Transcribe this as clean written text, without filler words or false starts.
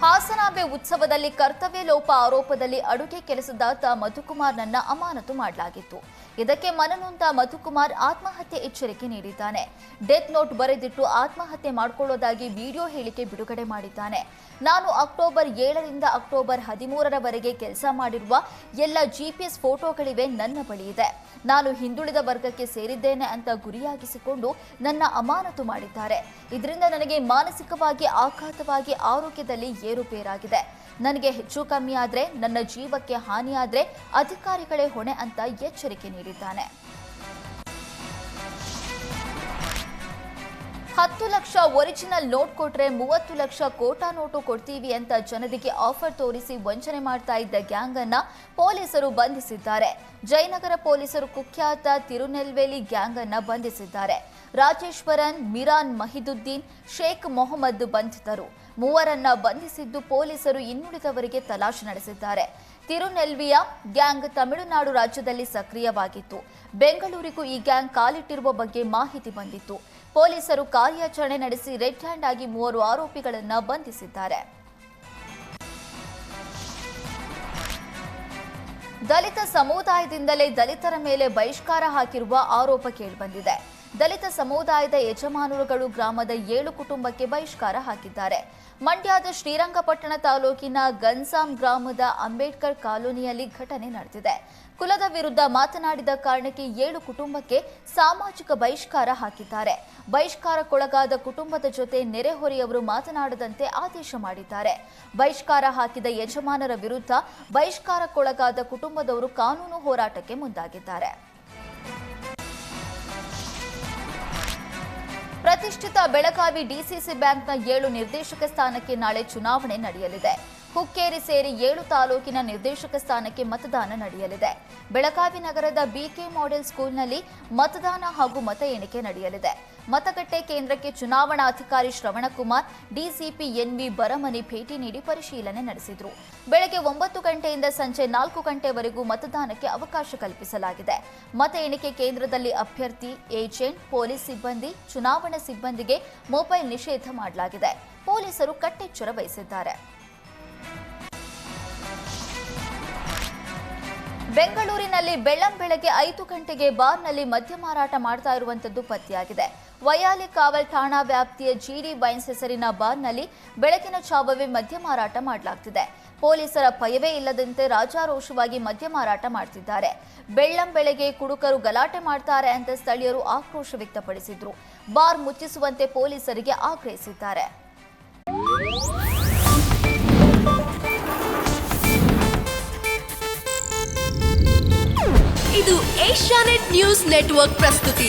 ಹಾಸನಾಂಬೆ ಉತ್ಸವದಲ್ಲಿ ಕರ್ತವ್ಯ ಲೋಪ ಆರೋಪದಲ್ಲಿ ಅಡುಗೆ ಕೆಲಸದಾತ ಮಧುಕುಮಾರ್ನನ್ನ ಅಮಾನತು ಮಾಡಲಾಗಿತ್ತು. ಇದಕ್ಕೆ ಮನನೊಂದ ಮಧುಕುಮಾರ್ ಆತ್ಮಹತ್ಯೆ ಎಚ್ಚರಿಕೆ ನೀಡಿದ್ದಾನೆ. ಡೆತ್ ನೋಟ್ ಬರೆದಿಟ್ಟು ಆತ್ಮಹತ್ಯೆ ಮಾಡಿಕೊಳ್ಳೋದಾಗಿ ವಿಡಿಯೋ ಹೇಳಿಕೆ ಬಿಡುಗಡೆ ಮಾಡಿದ್ದಾನೆ. ನಾನು ಅಕ್ಟೋಬರ್ 7ರಿಂದ ಅಕ್ಟೋಬರ್ 13ರವರೆಗೆ ಕೆಲಸ ಮಾಡಿರುವ ಎಲ್ಲ GPS ಫೋಟೋಗಳಿವೆ ನನ್ನ ಬಳಿ ಇದೆ. ನಾನು ಹಿಂದುಳಿದ ವರ್ಗಕ್ಕೆ ಸೇರಿದ್ದೇನೆ ಅಂತ ಗುರಿಯಾಗಿಸಿಕೊಂಡು ನನ್ನ ಅಮಾನತು ಮಾಡಿದ್ದಾರೆ. ಇದರಿಂದ ನನಗೆ ಮಾನಸಿಕವಾಗಿ ಆಘಾತವಾಗಿ ಆರೋಗ್ಯದಲ್ಲಿ ಏರುಪೇರಾಗಿದೆ. ನನಗೆ ಹೆಚ್ಚು ಕಮ್ಮಿ ಆದ್ರೆ ನನ್ನ ಜೀವಕ್ಕೆ ಹಾನಿಯಾದ್ರೆ ಅಧಿಕಾರಿಗಳೇ ಹೊಣೆ ಅಂತ ಎಚ್ಚರಿಕೆ ನೀಡಿದ್ದಾನೆ. 10 ಲಕ್ಷ ಒರಿಜಿನಲ್ ನೋಟ್ ಕೊಟ್ರೆ 30 ಲಕ್ಷ ಕೋಟಾ ನೋಟು ಕೊಡ್ತೀವಿ ಅಂತ ಜನರಿಗೆ ಆಫರ್ ತೋರಿಸಿ ವಂಚನೆ ಮಾಡ್ತಾ ಇದ್ದ ಗ್ಯಾಂಗ್ ಅನ್ನ ಪೊಲೀಸರು ಬಂಧಿಸಿದ್ದಾರೆ. ಜಯನಗರ ಪೊಲೀಸರು ಕುಖ್ಯಾತ ತಿರುನೆಲ್ವೇಲಿ ಗ್ಯಾಂಗ್ ಅನ್ನ ಬಂಧಿಸಿದ್ದಾರೆ. ರಾಜೇಶ್ವರನ್, ಮಿರಾನ್, ಮಹಿದುದ್ದೀನ್, ಶೇಖ್ ಮೊಹಮ್ಮದ್ ಬಂಧಿತರು. ಮೂವರನ್ನ ಬಂಧಿಸಿದ್ದು ಪೊಲೀಸರು ಇನ್ನುಳಿದವರಿಗೆ ತಲಾಶ್ ನಡೆಸಿದ್ದಾರೆ. ತಿರುನೆಲ್ವಿಯ ಗ್ಯಾಂಗ್ ತಮಿಳುನಾಡು ರಾಜ್ಯದಲ್ಲಿ ಸಕ್ರಿಯವಾಗಿತ್ತು. ಬೆಂಗಳೂರಿಗೂ ಈ ಗ್ಯಾಂಗ್ ಕಾಲಿಟ್ಟಿರುವ ಬಗ್ಗೆ ಮಾಹಿತಿ ಬಂದಿತ್ತು. ಪೊಲೀಸರು ಕಾರ್ಯಾಚರಣೆ ನಡೆಸಿ ರೆಡ್ ಹ್ಯಾಂಡ್ ಆಗಿ 3 ಆರೋಪಿಗಳನ್ನು ಬಂಧಿಸಿದ್ದಾರೆ. ದಲಿತ ಸಮುದಾಯದಿಂದಲೇ ದಲಿತರ ಮೇಲೆ ಬಹಿಷ್ಕಾರ ಹಾಕಿರುವ ಆರೋಪ ಕೇಳಿಬಂದಿದೆ. ದಲಿತ ಸಮುದಾಯದ ಯಜಮಾನರುಗಳು ಗ್ರಾಮದ 7 ಕುಟುಂಬಕ್ಕೆ ಬಹಿಷ್ಕಾರ ಹಾಕಿದ್ದಾರೆ. ಮಂಡ್ಯದ ಶ್ರೀರಂಗಪಟ್ಟಣ ತಾಲೂಕಿನ ಗನ್ಸಾಂ ಗ್ರಾಮದ ಅಂಬೇಡ್ಕರ್ ಕಾಲೋನಿಯಲ್ಲಿ ಘಟನೆ ನಡೆದಿದೆ. ಕುಲದ ವಿರುದ್ಧ ಮಾತನಾಡಿದ ಕಾರಣಕ್ಕೆ 7 ಕುಟುಂಬಕ್ಕೆ ಸಾಮಾಜಿಕ ಬಹಿಷ್ಕಾರ ಹಾಕಿದ್ದಾರೆ. ಬಹಿಷ್ಕಾರಕ್ಕೊಳಗಾದ ಕುಟುಂಬದ ಜೊತೆ ನೆರೆಹೊರೆಯವರು ಮಾತನಾಡದಂತೆ ಆದೇಶ ಮಾಡಿದ್ದಾರೆ. ಬಹಿಷ್ಕಾರ ಹಾಕಿದ ಯಜಮಾನರ ವಿರುದ್ಧ ಬಹಿಷ್ಕಾರಕ್ಕೊಳಗಾದ ಕುಟುಂಬದವರು ಕಾನೂನು ಹೋರಾಟಕ್ಕೆ ಮುಂದಾಗಿದ್ದಾರೆ. ಪ್ರತಿಷ್ಠಿತ ಬೆಳಗಾವಿ ಡಿಸಿಸಿ ಬ್ಯಾಂಕ್ನ 7 ನಿರ್ದೇಶಕ ಸ್ಥಾನಕ್ಕೆ ನಾಳೆ ಚುನಾವಣೆ ನಡೆಯಲಿದೆ. ಹುಕ್ಕೇರಿ ಸೇರಿ 7 ತಾಲೂಕಿನ ನಿರ್ದೇಶಕ ಸ್ಥಾನಕ್ಕೆ ಮತದಾನ ನಡೆಯಲಿದೆ. ಬೆಳಗಾವಿ ನಗರದ ಬಿಕೆ ಮಾಡೆಲ್ ಸ್ಕೂಲ್ನಲ್ಲಿ ಮತದಾನ ಹಾಗೂ ಮತ ಎಣಿಕೆ ನಡೆಯಲಿದೆ. ಮತಗಟ್ಟೆ ಕೇಂದ್ರಕ್ಕೆ ಚುನಾವಣಾಧಿಕಾರಿ ಶ್ರವಣಕುಮಾರ್, ಡಿಸಿಪಿ ಎನ್ವಿ ಬರಮನಿ ಭೇಟಿ ನೀಡಿ ಪರಿಶೀಲನೆ ನಡೆಸಿದರು. ಬೆಳಗ್ಗೆ 9 ಗಂಟೆಯಿಂದ ಸಂಜೆ 4 ಗಂಟೆವರೆಗೂ ಮತದಾನಕ್ಕೆ ಅವಕಾಶ ಕಲ್ಪಿಸಲಾಗಿದೆ. ಮತ ಎಣಿಕೆ ಕೇಂದ್ರದಲ್ಲಿ ಅಭ್ಯರ್ಥಿ, ಏಜೆಂಟ್, ಪೊಲೀಸ್ ಸಿಬ್ಬಂದಿ, ಚುನಾವಣಾ ಸಿಬ್ಬಂದಿಗೆ ಮೊಬೈಲ್ ನಿಷೇಧ ಮಾಡಲಾಗಿದೆ. ಪೊಲೀಸರು ಕಟ್ಟೆಚ್ಚರ ವಹಿಸಿದ್ದಾರೆ. ಬೆಂಗಳೂರಿನಲ್ಲಿ ಬೆಳ್ಳಂಬೆಳಗ್ಗೆ 5 ಗಂಟೆಗೆ ಬಾರ್ನಲ್ಲಿ ಮದ್ಯ ಮಾರಾಟ ಮಾಡ್ತಾ ಇರುವಂತದ್ದು ಪತ್ತೆಯಾಗಿದೆ. ವೈಯಾಲಿ ಕಾವಲ್ ಠಾಣಾ ವ್ಯಾಪ್ತಿಯ ಜಿಡಿ ವೈನ್ಸ್ ಹೆಸರಿನ ಬಾರ್ನಲ್ಲಿ ಬೆಳಗಿನ ಜಾವವೇ ಮದ್ಯ ಮಾರಾಟ ಮಾಡಲಾಗ್ತಿದೆ. ಪೊಲೀಸರ ಭಯವೇ ಇಲ್ಲದಂತೆ ರಾಜಾರೋಷವಾಗಿ ಮದ್ಯ ಮಾರಾಟ ಮಾಡ್ತಿದ್ದಾರೆ. ಬೆಳ್ಳಂಬೆಳಗ್ಗೆ ಕುಡುಕರು ಗಲಾಟೆ ಮಾಡ್ತಾರೆ ಅಂತ ಸ್ಥಳೀಯರು ಆಕ್ರೋಶ ವ್ಯಕ್ತಪಡಿಸಿದ್ರು. ಬಾರ್ ಮುಚ್ಚಿಸುವಂತೆ ಪೊಲೀಸರಿಗೆ ಆಗ್ರಹಿಸಿದ್ದಾರೆ. ಇದು ಏಷ್ಯಾನೆಟ್ ನ್ಯೂಸ್ ನೆಟ್ವರ್ಕ್ ಪ್ರಸ್ತುತಿ.